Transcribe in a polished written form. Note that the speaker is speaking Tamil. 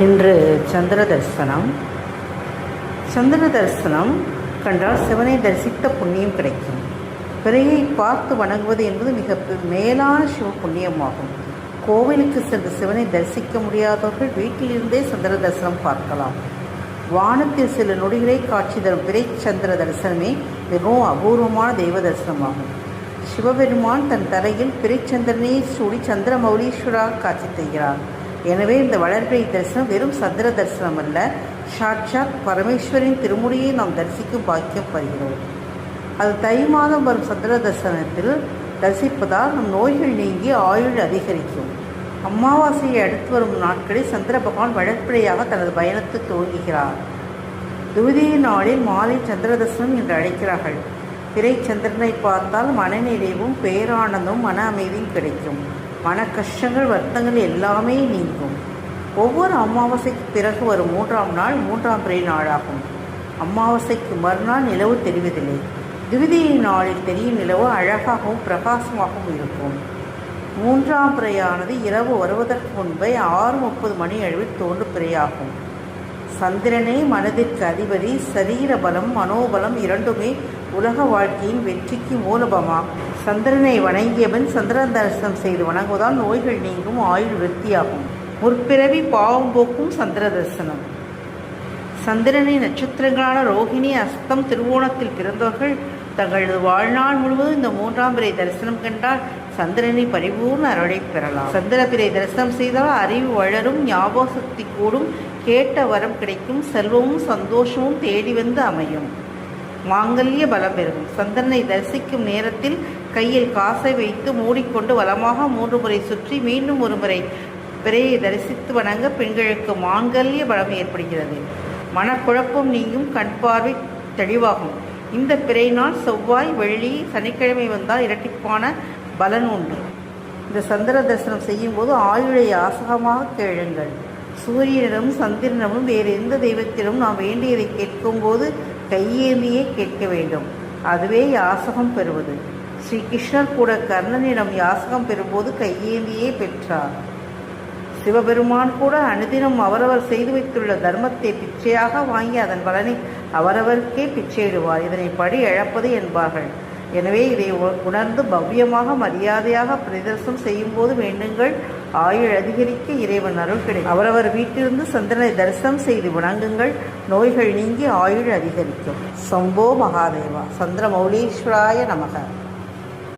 இன்று சந்திர தரிசனம். சந்திர தரிசனம் கண்டால் சிவனை தரிசித்த புண்ணியம் கிடைக்கும். பிறையை பார்த்து வணங்குவது என்பது மிக மேலான சிவ புண்ணியமாகும். கோவிலுக்கு சென்று சிவனை தரிசிக்க முடியாதவர்கள் வீட்டிலிருந்தே சந்திர தரிசனம் பார்க்கலாம். வானத்தில் சில நொடிகளை காட்சி தரும் பிறை சந்திர தரிசனமே மிகவும் அபூர்வமான தெய்வ தரிசனமாகும். சிவபெருமான் தன் தரையில் பிறைச்சந்திரனை சூடி சந்திரமௌலீஸ்வராக காட்சி தருகிறார். எனவே இந்த வளர்பிறை தரிசனம் வெறும் சந்திர தரிசனம் அல்ல, சாட்சாத் பரமேஸ்வரின் திருமுடியை நாம் தரிசிக்கும் பாக்கியம் பெறுகிறோம். அது தை மாதம் வரும் சந்திர தரிசனத்தில் தரிசிப்பதால் நம் நோய்கள் நீங்கி ஆயுள் அதிகரிக்கும். அமாவாசையை அடுத்து வரும் நாட்களில் சந்திர பகவான் வளர்ப்பிறையாக தனது பயணத்தை துவங்குகிறார். துவிதிய நாளில் மாலை சந்திர தரிசனம் என்று அழைக்கிறார்கள். பிறை சந்திரனை பார்த்தால் மனநிறைவும் பேரானந்தமும் மன அமைதியும் கிடைக்கும். மன கஷ்டங்கள் வருத்தங்கள் எல்லாமே நீங்கும். ஒவ்வொரு அமாவாசைக்கு பிறகு வரும் 3ஆம் நாள் 3ஆம் பிறை நாளாகும். அமாவாசைக்கு மறுநாள் நிலவு தெரிவதில்லை. திவிதியை நாளில் தெரியும் நிலவு அழகாகவும் பிரகாசமாகவும் இருக்கும். 3ஆம் பிறையானது இரவு வருவதற்கு முன்பே 6:30 மணி அளவில் தோன்றும் பிறையாகும். சந்திரனே மனதிற்கு அதிபதி. சரீர பலம் மனோபலம் இரண்டுமே உலக வாழ்க்கையின் வெற்றிக்கு மூலபமாகும். சந்திரனை வணங்கியவன் சந்திர தரிசனம் செய்து வணங்குவதால் நோய்கள் நீங்கும், ஆயுள் விருத்தியாகும். முற்பிறவி பாவம் போக்கும் சந்திர தரிசனம். சந்திரனின் நட்சத்திரங்களான ரோகிணி, அஸ்தம், திருவோணத்தில் பிறந்தவர்கள் தங்களது வாழ்நாள் முழுவதும் இந்த 3ஆம் பிறை தரிசனம் கண்டால் சந்திரனை பரிபூர்ண அருளை பெறலாம். சந்திர பிறை தரிசனம் செய்தால் அறிவு வளரும், ஞாபக சக்தி கூடும், கேட்ட வரம் கிடைக்கும், செல்வமும் சந்தோஷமும் தேடி வந்து அமையும், மாங்கல்ய பலம் பெருகும். சந்திரனை தரிசிக்கும் நேரத்தில் கையில் காசை வைத்து மூடிக்கொண்டு வலமாக 3 முறை சுற்றி மீண்டும் ஒரு முறை பிறையை தரிசித்து வணங்க பெண்களுக்கு மாங்கல்ய பலம் ஏற்படுகிறது. மனக்குழப்பம் நீங்கும், கண் பார்வை தெளிவாகும். இந்த பிறை நாள் செவ்வாய், வெள்ளி, சனிக்கிழமை வந்தால் இரட்டிப்பான பலன் உண்டு. இந்த சந்திர தரிசனம் செய்யும் போது ஆயுளை யாசகமாக கேளுங்கள். சூரியனிடம் சந்திரனிடமும் வேறு எந்த தெய்வத்திலும் நாம் வேண்டியதை கேட்கும்போது கையேந்தியே கேட்க வேண்டும். அதுவே யாசகம் பெறுவது. ஸ்ரீ கிருஷ்ணர் கூட கர்ணனிடம் யாசகம் பெறும்போது கையேந்தியே பெற்றார். சிவபெருமான் கூட அனுதினம் அவரவர் செய்து வைத்துள்ள தர்மத்தை பிச்சையாக வாங்கி அதன் பலனை அவரவருக்கே பிச்சையிடுவார். இதனை படி இழப்பது என்பார்கள். எனவே இதை உணர்ந்து பவ்யமாக மரியாதையாக பிரதர்சனம் செய்யும் போது வேண்டுங்கள், ஆயுள் அதிகரிக்க இறைவன் அருள் கிடைக்கும். அவரவர் வீட்டிலிருந்து சந்திரனை தரிசனம் செய்து வணங்குங்கள், நோய்கள் நீங்கி ஆயுள் அதிகரிக்கும். சம்போ மகாதேவா. சந்திரமௌலீஸ்வராய நமக.